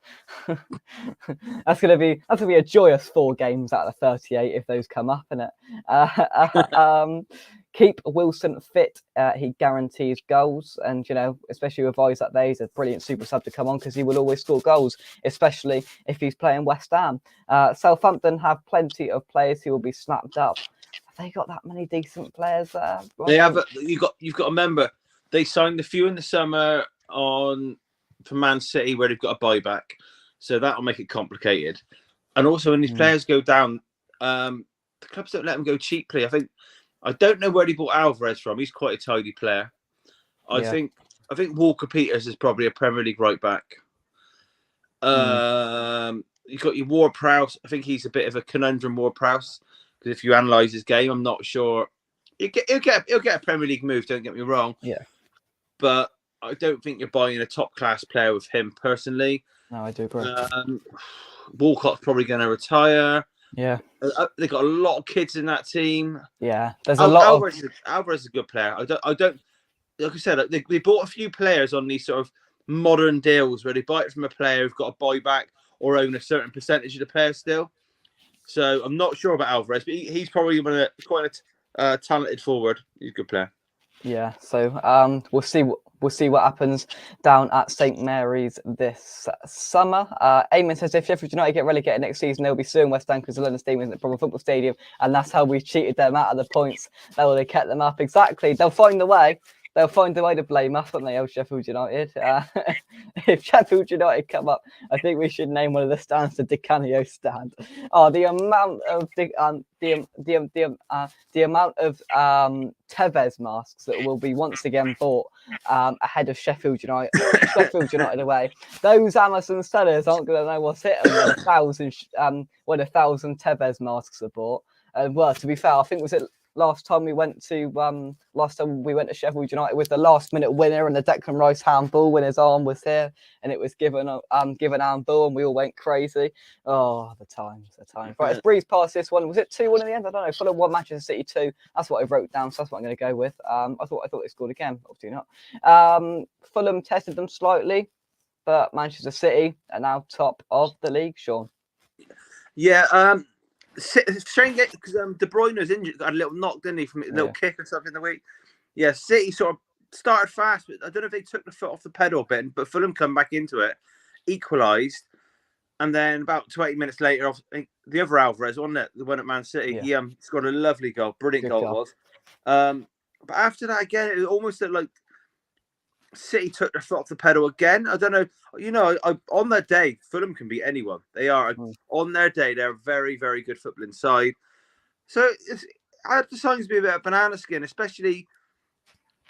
That's gonna be a joyous 4 games out of 38 if those come up, isn't it? Keep Wilson fit. He guarantees goals, and especially with Isaac there, he's a brilliant super sub to come on because he will always score goals, especially if he's playing West Ham. Southampton have plenty of players who will be snapped up. Have they got that many decent players there? They have. You've got to remember they signed a few in the summer for Man City where they've got a buyback, so that'll make it complicated. And also when these players go down, the clubs don't let them go cheaply. I don't know where he bought Alvarez from. He's quite a tidy player. I think Walker Peters is probably a Premier League right back. You've got your Ward-Prowse. I think he's a bit of a conundrum, Ward-Prowse, because if you analyse his game, I'm not sure. He'll get a Premier League move. Don't get me wrong. Yeah, but I don't think you're buying a top class player with him personally. No, I do agree. Walcott's probably going to retire. Yeah, they've got a lot of kids in that team. Yeah, there's a lot of Alvarez is a good player. I don't like I said, they bought a few players on these sort of modern deals where they buy it from a player who's got a buyback or own a certain percentage of the player still. So I'm not sure about Alvarez, but he's probably quite a talented forward. He's a good player. Yeah, so we'll see what happens down at St Mary's this summer. Eamon says if Sheffield United get relegated next season, they'll be suing West Ham because the London Stadium isn't a proper football stadium, and that's how we cheated them out of the points. That way they kept them up. Exactly. They'll find a way. They'll find a way to blame us, won't they, old Sheffield United? If Sheffield United come up, I think we should name one of the stands the Di Canio stand. Oh, the amount of Tevez masks that will be once again bought ahead of Sheffield United. Sheffield United away. Those Amazon sellers aren't going to know what's hit them when 1,000 Tevez masks are bought. Well, to be fair, I think was it. Last time we went to Sheffield United with the last minute winner and the Declan Rice handball when his arm was here and it was given handball and we all went crazy. Oh, the times. Right, let's breeze past this one. Was it 2-1 in the end? I don't know. Fulham 1, Manchester City 2. That's what I wrote down, so that's what I'm going to go with. I thought they scored again. Obviously not. Fulham tested them slightly, but Manchester City are now top of the league. Shaun. Yeah. Strange because De Bruyne was injured, got a little knock, didn't he, from a little kick or something in the week. Yeah, City sort of started fast, but I don't know if they took the foot off the pedal a bit, but Fulham come back into it, equalised, and then about 20 minutes later, I think the other Alvarez, wasn't it, the one at Man City, he scored a lovely goal, brilliant goal it was. But after that, again, it almost looked like City took their foot off the pedal again. I don't know. On their day, Fulham can beat anyone. They are on their day. They're a very, very good footballing side. So I have to be a bit of banana skin, especially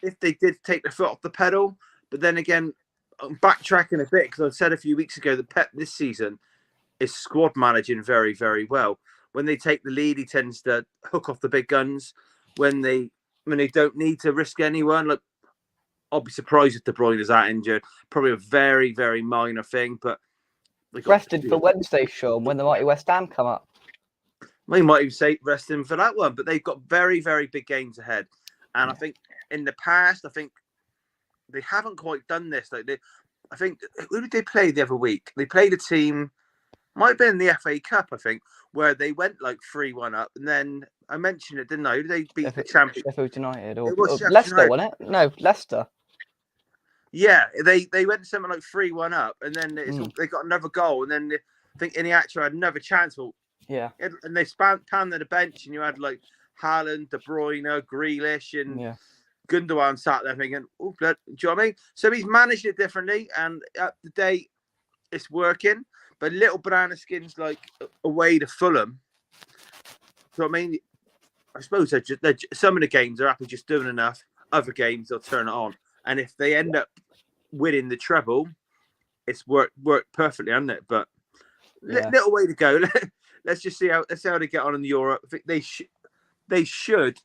if they did take their foot off the pedal. But then again, I'm backtracking a bit because I said a few weeks ago that Pep this season is squad managing very, very well. When they take the lead, he tends to hook off the big guns. When they don't need to risk anyone, like. I'll be surprised if De Bruyne is that injured. Probably a very, very minor thing, but rested for Wednesday, Shaun, when the mighty West Ham come up. We might even say rest him for that one, but they've got very, very big games ahead. And I think in the past, they haven't quite done this. Who did they play the other week? They played a team, might have been in the FA Cup, I think, where they went like 3-1 up, and then I mentioned it, didn't I? Who did they beat the champion? Sheffield United or Leicester, United. Wasn't it? No, Leicester. Yeah, they went something like 3-1 up, and then they got another goal, and then I think Iniesta had another chance. Well, Yeah. and they panned the bench, and you had like Haaland, De Bruyne, Grealish, and Gundogan sat there thinking, "Oh, do you know what I mean?" So he's managed it differently, and at the day, it's working. But little banana skins like away to Fulham. So I mean, I suppose some of the games are happy just doing enough. Other games they'll turn it on, and if they end up winning the treble, it's worked perfectly, hasn't it? But little way to go. Let's just see how they get on in Europe. I think they should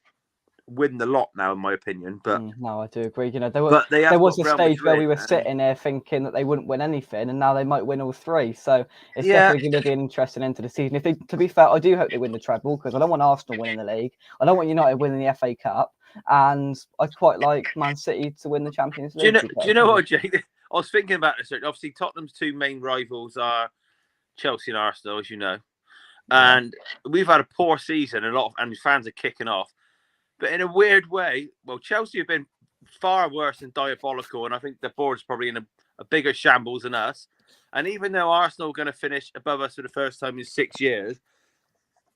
win the lot now, in my opinion. But no, I do agree. You know, there was a stage where we were sitting there thinking that they wouldn't win anything, and now they might win all three. So it's definitely going to be an interesting end to the season. To be fair, I do hope they win the treble because I don't want Arsenal winning the league. I don't want United winning the FA Cup, and I quite like Man City to win the Champions League. Do you know what, Jay? I was thinking about this. Obviously, Tottenham's two main rivals are Chelsea and Arsenal, as you know. And we've had a poor season, and fans are kicking off. But in a weird way, well, Chelsea have been far worse and diabolical, and I think the board's probably in a bigger shambles than us. And even though Arsenal are going to finish above us for the first time in 6 years,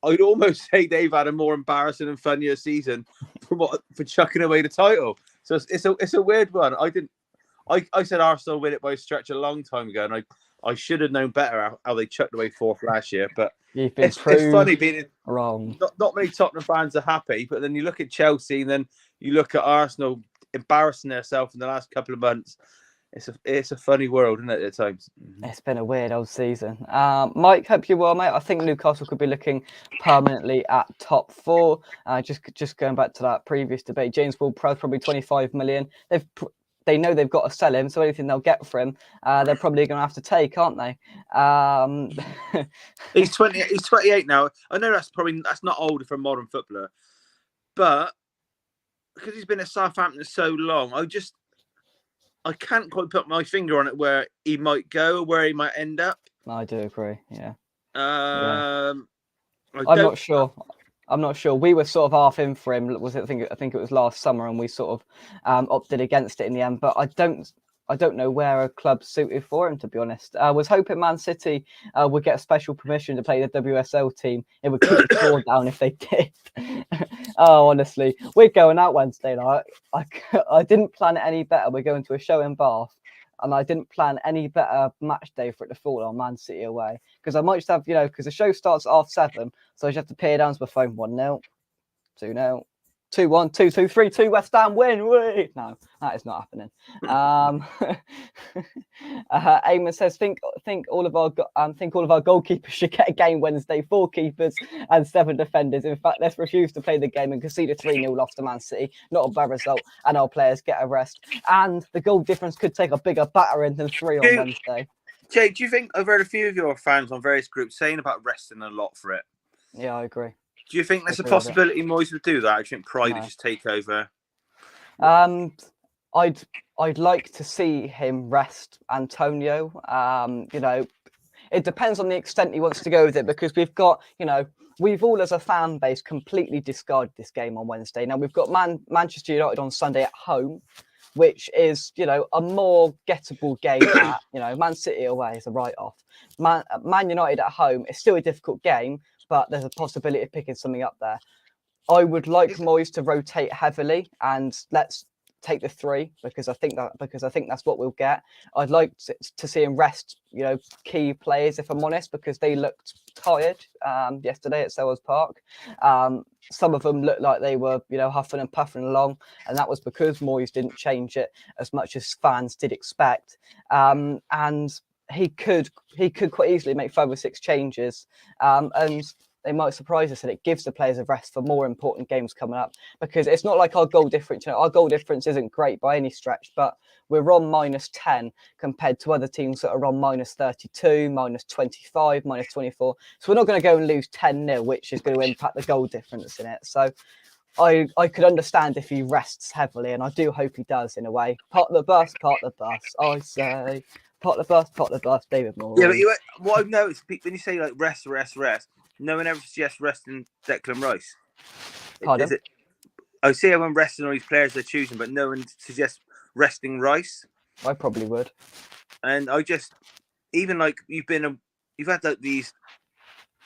I'd almost say they've had a more embarrassing and funnier season for chucking away the title. So it's a weird one. I said Arsenal win it by a stretch a long time ago, and I should have known better how they chucked away fourth last year. But it's funny being wrong. Not many Tottenham fans are happy, but then you look at Chelsea, and then you look at Arsenal embarrassing themselves in the last couple of months. It's a funny world, isn't it, at times? It's been a weird old season. Mike, hope you're well, mate. I think Newcastle could be looking permanently at top four. Just going back to that previous debate, James Ward-Prowse probably 25 million. They know they've got to sell him, so anything they'll get for him, they're probably going to have to take, aren't they? He's 20. He's 28 now. I know that's not old for a modern footballer, but because he's been at Southampton so long, I can't quite put my finger on it where he might go or where he might end up. I do agree. Yeah. I'm not sure. We were sort of half in for him. I think it was last summer, and we sort of opted against it in the end. But I don't know where a club suited for him, to be honest. I was hoping Man City would get special permission to play the WSL team. It would keep the score down if they did. Oh, honestly, we're going out Wednesday night. I didn't plan it any better. We're going to a show in Bath. And I didn't plan any better match day for it to fall on Man City away. Because I might just have, because the show starts at 7:30. So I just have to peer down to my phone. 1-0, 2-0, 2-1, 2-2, 3-2, West Ham win. Whee! No, that is not happening. Eamon says, think all of our goalkeepers should get a game Wednesday. 4 keepers and 7 defenders. In fact, let's refuse to play the game and concede a 3-0 loss to Man City. Not a bad result, and our players get a rest. And the goal difference could take a bigger battering than 3 on Wednesday. Jay, do you think I've heard a few of your fans on various groups saying about resting a lot for it? Yeah, I agree. Do you think there's a possibility Moyes would do that? I think Pride would just take over. I'd like to see him rest Antonio. It depends on the extent he wants to go with it, because we've got, we've all as a fan base completely discarded this game on Wednesday. Now we've got Manchester United on Sunday at home, which is, a more gettable game at, Man City away is a write-off. Man United at home is still a difficult game, but there's a possibility of picking something up there. I would like Moyes to rotate heavily, and let's take the 3 because I think that's what we'll get. I'd like to see him rest, key players, if I'm honest, because they looked tired yesterday at Selhurst Park. Some of them looked like they were, huffing and puffing along, and that was because Moyes didn't change it as much as fans did expect. And he could quite easily make 5 or 6 changes, and they might surprise us, and it gives the players a rest for more important games coming up, because it's not like our goal difference. Our goal difference isn't great by any stretch, but we're on -10 compared to other teams that are on -32, -25, -24. So we're not going to go and lose 10-0, which is going to impact the goal difference in it. So I could understand if he rests heavily, and I do hope he does in a way. Part the bus, I say. Part the bus, David Moore. Yeah, but what I've noticed, when you say like rest, no one ever suggests resting Declan Rice. Pardon? I see everyone resting all these players they're choosing, but no one suggests resting Rice. I probably would. And even like you've been you've had like these,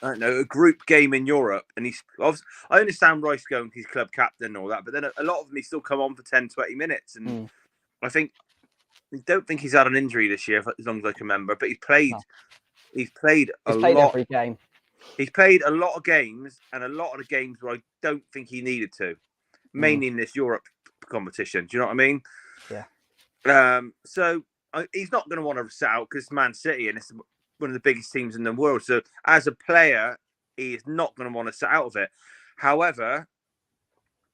I don't know, a group game in Europe, and he's obviously, I understand Rice going, he's club captain and all that, but then a lot of them he still come on for 10, 20 minutes, and I don't think he's had an injury this year, as long as I can remember. But he's played. No. He's played a He's played lot. every game. He's played a lot of games, and a lot of the games where I don't think he needed to, mainly in this Europe competition. Do you know what I mean? Yeah. So he's not going to want to sit out because it's Man City and it's one of the biggest teams in the world. So as a player, he is not going to want to sit out of it. However,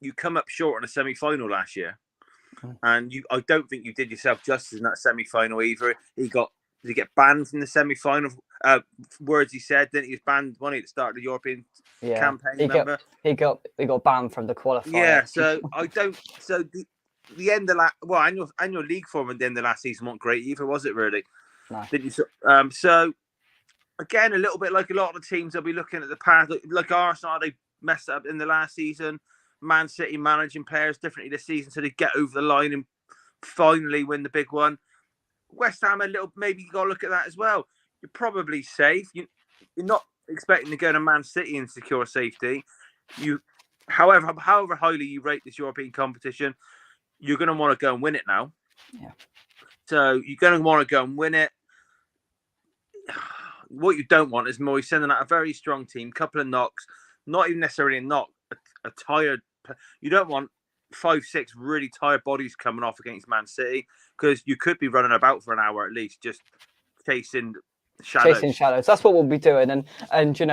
you come up short in a semi-final last year. And I don't think you did yourself justice in that semi-final either. Did he get banned from the semi-final? Words he said, didn't he? He was banned when he started the European campaign. He got banned from the qualifier. Yeah, so I don't. So the end of annual league form at the end of last season wasn't great either, was it? Really? No. Did you? So again, a little bit like a lot of the teams, they'll be looking at the past. Like Arsenal, they messed up in the last season. Man City managing players differently this season, so they get over the line and finally win the big one. West Ham maybe you got to look at that as well. You're probably safe. You're not expecting to go to Man City and secure safety. However highly you rate this European competition, you're going to want to go and win it now. Yeah. So you're going to want to go and win it. What you don't want is Moyes sending out a very strong team, couple of knocks, not even necessarily a knock, a tired. You don't want 5-6 really tired bodies coming off against Man City because you could be running about for an hour at least, just chasing shadows. That's what we'll be doing, and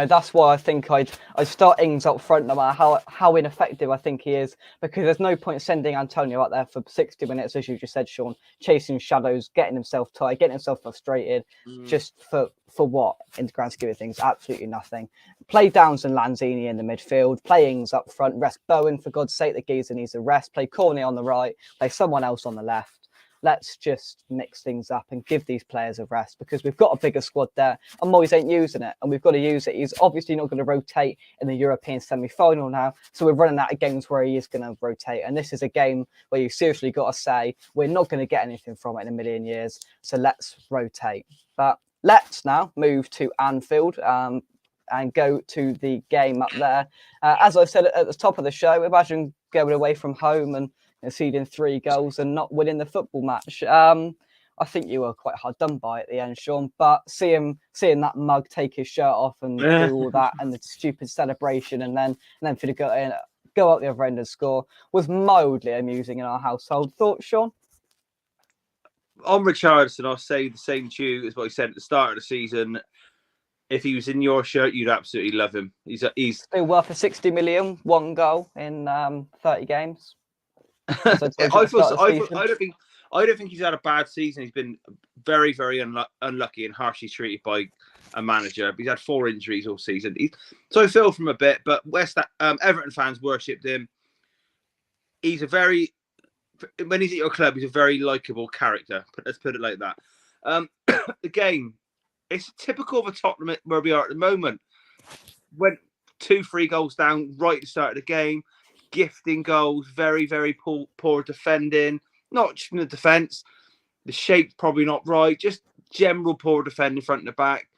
that's why I think I'd start Ings up front, no matter how ineffective I think he is, because there's no point sending Antonio out there for 60 minutes, as you just said, Shaun, chasing shadows, getting himself tired, getting himself frustrated, just for what, in the grand scheme of things, absolutely nothing. Play Downs and Lanzini in the midfield, play Ings up front, rest Bowen, for God's sake, the geezer needs a rest, play Cornet on the right, play someone else on the left. Let's just mix things up and give these players a rest, because we've got a bigger squad there and Moyes ain't using it, and we've got to use it. He's obviously not going to rotate in the European semi-final now, so we're running out of games where he is going to rotate, and this is a game where you seriously got to say we're not going to get anything from it in a million years, so let's rotate. But let's now move to Anfield and go to the game up there. As I said at the top of the show, imagine going away from home and conceding 3 goals and not winning the football match. I think you were quite hard done by at the end, Shaun. But seeing that mug take his shirt off and do all that, and the stupid celebration, and then for the go out the other end and score was mildly amusing in our household. Thoughts, Shaun? On Richarlison, I'll say the same to you as what he said at the start of the season. If he was in your shirt, you'd absolutely love him. He's still worth a 60 million, 1 goal in 30 games. I don't think he's had a bad season. He's been very, very unlucky and harshly treated by a manager. He's had 4 injuries all season. So I feel from a bit, but Everton fans worshipped him. When he's at your club, he's a very likable character. Let's put it like that. The game, it's typical of a Tottenham where we are at the moment. Went 2-3 goals down right at the start of the game. Gifting goals, very, very poor defending. Not just in the defence. The shape's probably not right. Just general poor defending front and the back.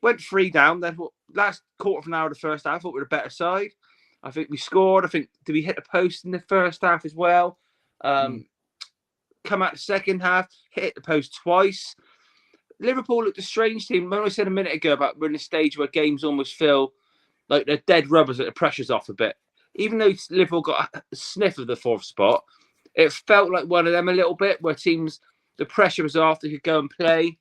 Went 3 down. Then last quarter of an hour of the first half, I thought we were a better side. I think we scored. Did we hit the post in the first half as well? Come out the second half, hit the post twice. Liverpool looked a strange team. When I said a minute ago about we're in a stage where games almost feel like they're dead rubbers, that the pressure's off a bit. Even though Liverpool got a sniff of the 4th spot, it felt like one of them a little bit, where teams, the pressure was off, they could go and play.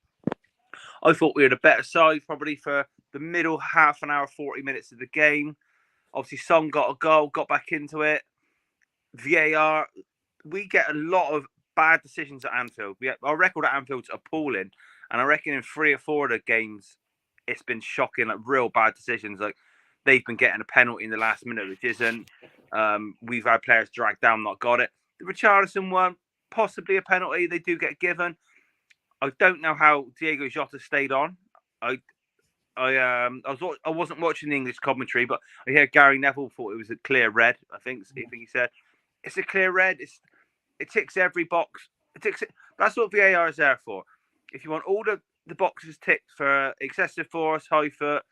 I thought we had a better side probably for the middle half an hour, 40 minutes of the game. Obviously, Son got a goal, got back into it. VAR, we get a lot of bad decisions at Anfield. Our record at Anfield's appalling, and I reckon in 3 or 4 of the games, it's been shocking, like real bad decisions. Like they've been getting a penalty in the last minute, which isn't. We've had players dragged down, not got it. The Richarlison one, possibly a penalty. They do get given. I don't know how Diego Jota stayed on. I wasn't watching the English commentary, but I hear Gary Neville thought it was a clear red. I think he said it's a clear red. It ticks every box. That's what VAR is there for. If you want all the the boxes ticked for excessive force, high foot,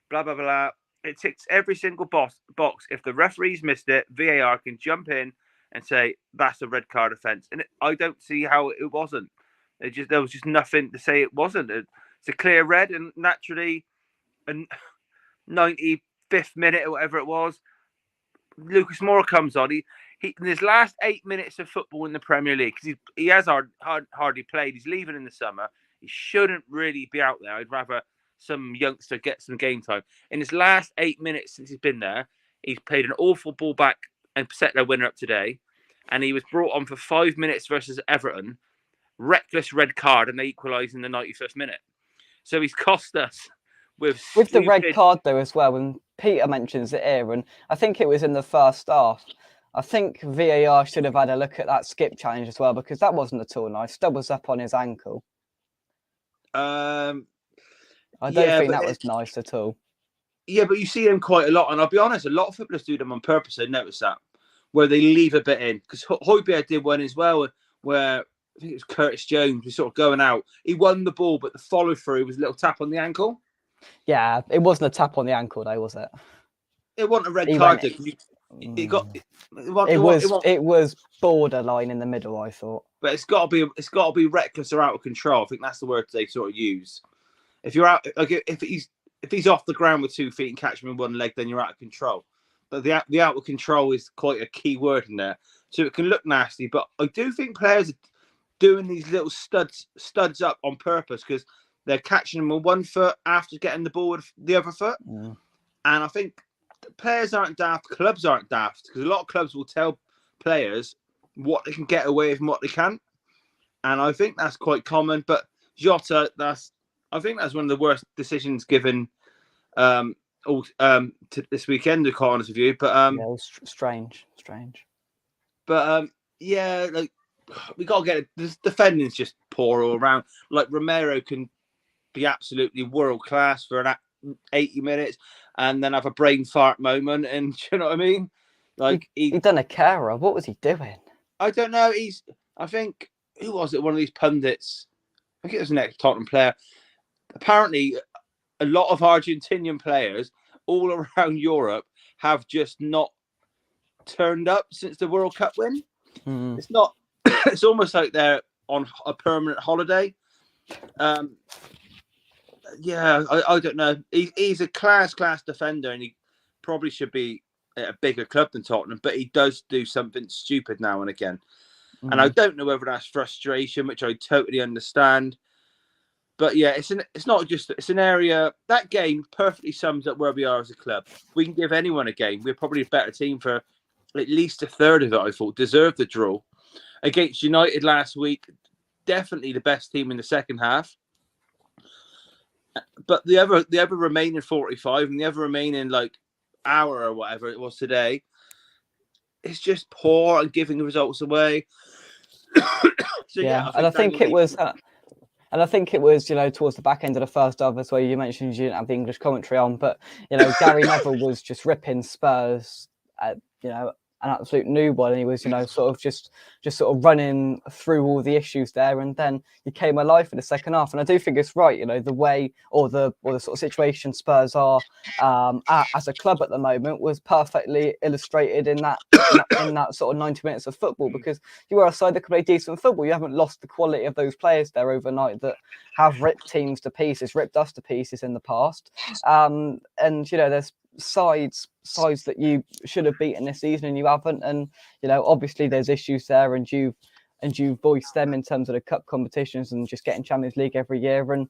blah blah blah. It ticks every single box. If the referee's missed it, VAR can jump in and say that's a red card offence. And I don't see how it wasn't. There was just nothing to say it wasn't. It's a clear red, and naturally, a 95th minute or whatever it was, Lucas Moura comes on. He in his last 8 minutes of football in the Premier League, because he has hardly played. He's leaving in the summer. He shouldn't really be out there. I'd rather some youngster get some game time. In his last 8 minutes since he's been there, he's played an awful ball back and set their winner up today. And he was brought on for 5 minutes versus Everton. Reckless red card, and they equalised in the 95th minute. So he's cost us with the red card though as well. When Peter mentions it here, and I think it was in the first half. I think VAR should have had a look at that skip challenge as well, because that wasn't at all nice. Stubb was up on his ankle. I don't think that was nice at all. Yeah, but you see them quite a lot, and I'll be honest, a lot of footballers do them on purpose. I noticed that, where they leave a bit in, because Højbjerg did one as well, where I think it was Curtis Jones was sort of going out. He won the ball, but the follow through was a little tap on the ankle. Yeah, it wasn't a tap on the ankle though, was it? It wasn't a red card. It was borderline in the middle, I thought. But it's got to be reckless or out of control. I think that's the word they sort of use. If you're out, like if he's off the ground with 2 feet and catch him in one leg, then you're out of control. But the out of control is quite a key word in there. So it can look nasty, but I do think players are doing these little studs up on purpose, because they're catching them with 1 foot after getting the ball with the other foot. Yeah. And I think players aren't daft, clubs aren't daft, because a lot of clubs will tell players what they can get away with and what they can't. And I think that's quite common. But Jota, I think that's one of the worst decisions given to this weekend, to be honest with you. But yeah, it was strange. But yeah, like, we got to get it. The defending's just poor all around. Like, Romero can be absolutely world class for an 80 minutes and then have a brain fart moment, and you know what I mean? Like, he done a carer. What was he doing? I don't know. I think, who was it? One of these pundits. I think it was an ex-Tottenham player. Apparently, a lot of Argentinian players all around Europe have just not turned up since the World Cup win. It's not. It's almost like they're on a permanent holiday. Yeah, I don't know. He's a class defender, and he probably should be at a bigger club than Tottenham, but he does do something stupid now and again. And I don't know whether that's frustration, which I totally understand. But yeah, it's an area. That game perfectly sums up where we are as a club. We can give anyone a game. We're probably a better team for at least a third of it, I thought. Deserved the draw. Against United last week, definitely the best team in the second half. But the other remaining 45 and the other remaining hour or whatever it was today, it's just poor and giving the results away. So yeah, I think it was. And I think it was, towards the back end of the first half, as well. You mentioned you didn't have the English commentary on, but Gary Neville was just ripping Spurs, an absolute new one, and he was, sort of running through all the issues there, and then he came alive in the second half. And I do think it's right, the way or the sort of situation Spurs are as a club at the moment was perfectly illustrated in that sort of 90 minutes of football, because you are a side that can play decent football. You haven't lost the quality of those players there overnight that have ripped teams to pieces, ripped us to pieces in the past. And there's sides that you should have beaten this season and you haven't, and obviously there's issues there, and you voiced them in terms of the cup competitions and just getting Champions League every year. And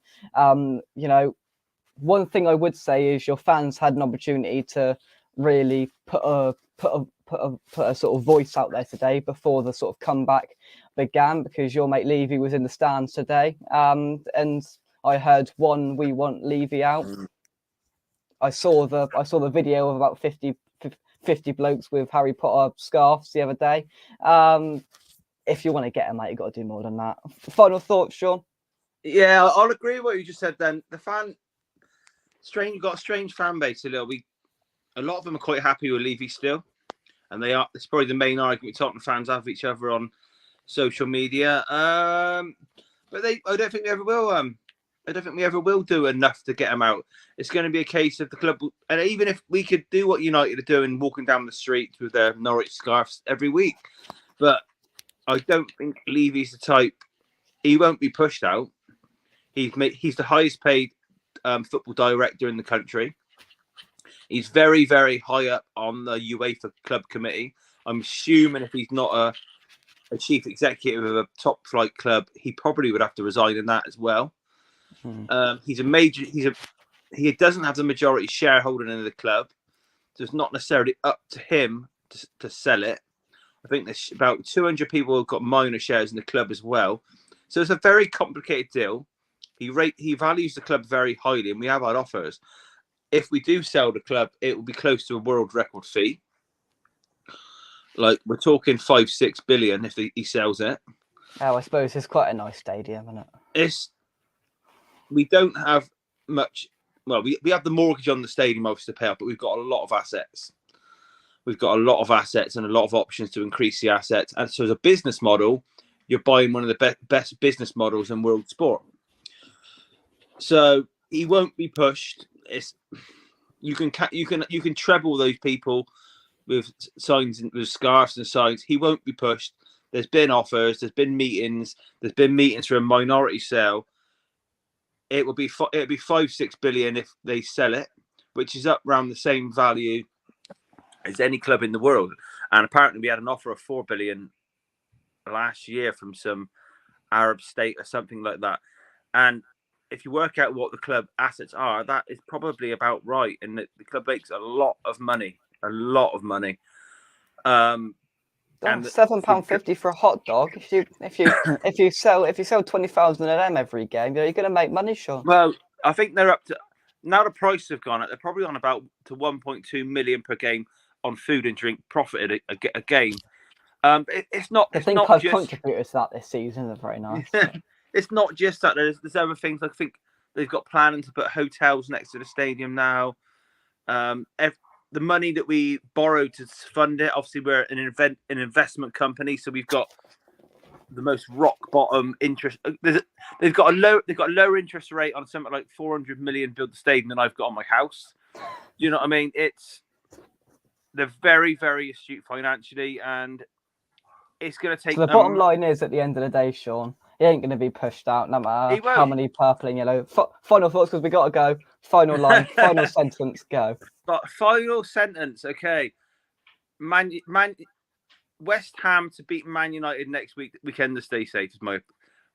one thing I would say is your fans had an opportunity to really put a sort of voice out there today before the sort of comeback began, because your mate Levy was in the stands today, and I heard we want Levy out. I saw the video of about 50 blokes with Harry Potter scarves the other day. If you want to get them, mate, you've got to do more than that. Final thoughts, Shaun? Yeah, I'll agree with what you just said then. You've got a strange fan base a little. A lot of them are quite happy with Levy still. And it's probably the main argument Tottenham fans have with each other on social media. But I don't think they ever will I don't think we ever will do enough to get them out. It's going to be a case of the club, and even if we could do what United are doing, walking down the streets with their Norwich scarves every week, but I don't think Levy's the type. He won't be pushed out. He's the highest paid football director in the country. He's very, very high up on the UEFA club committee. I'm assuming if he's not a chief executive of a top flight club, he probably would have to resign in that as well. He doesn't have the majority shareholding in the club, so it's not necessarily up to him to sell it. I think there's about 200 people who've got minor shares in the club as well. So it's a very complicated deal. He values the club very highly, and we have had offers. If we do sell the club, it will be close to a world record fee. Like, we're talking 5-6 billion if he sells it. Oh, I suppose it's quite a nice stadium, isn't it? We don't have much. Well, we have the mortgage on the stadium obviously to pay off, but we've got a lot of assets. We've got a lot of assets and a lot of options to increase the assets. And so as a business model, you're buying one of the best business models in world sport. So he won't be pushed. You can treble those people with signs, with scarves and signs. He won't be pushed. There's been offers. There's been meetings. There's been meetings for a minority sale. It'll be 5-6 billion if they sell it, which is up around the same value as any club in the world. And apparently, we had an offer of 4 billion last year from some Arab state or something like that. And if you work out what the club assets are, that is probably about right. And the club makes a lot of money. And £7.50 for a hot dog. If you sell 20,000 of them every game, you're going to make money, Shaun. Well, I think they're up to now. The prices have gone up. They're probably on about to 1.2 million per game on food and drink profit a game. It's not. I think I've contributed to that this season. They're very nice. It's not just that. There's other things. I think they've got planning to put hotels next to the stadium now. The money that we borrowed to fund it, obviously we're an investment company, so we've got the most rock bottom interest. They've got a lower interest rate on something like 400 million build the stadium than I've got on my house. You know what I mean? They're very, very astute financially, and it's going to take. So the bottom line is, at the end of the day, Shaun, he ain't going to be pushed out, no matter how many purple and yellow. Final thoughts, because we got to go. Final line, final sentence, go. But final sentence, okay. West Ham to beat Man United next weekend to stay safe is my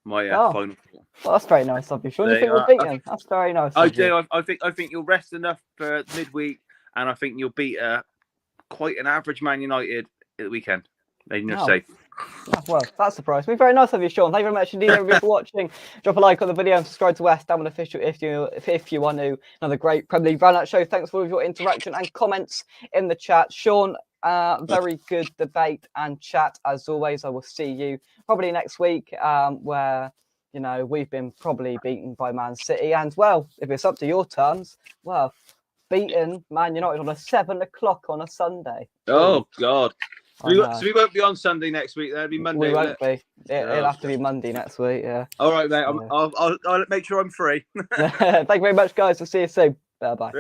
final thought. Well, that's very nice of you, Shaun. You think we'll beat them? That's very nice. I do. I think you'll rest enough for midweek, and I think you'll beat quite an average Man United at the weekend. Then you're safe. Well, that surprised me. Very nice of you, Shaun. Thank you very much indeed, everybody, for watching. Drop a like on the video and subscribe to West Ham Official if you want to. Another great Premier League roundup show. Thanks for all of your interaction and comments in the chat. Shaun, very good debate and chat as always. I will see you probably next week, where we've been probably beaten by Man City, and well, if it's up to your terms, well, beaten Man United on a 7 o'clock on a Sunday. Oh God. So we won't be on Sunday next week. That'll be Monday. We won't be. It'll have to be Monday next week. Yeah. All right, mate. I'll make sure I'm free. Thank you very much, guys. We'll see you soon. Bye bye.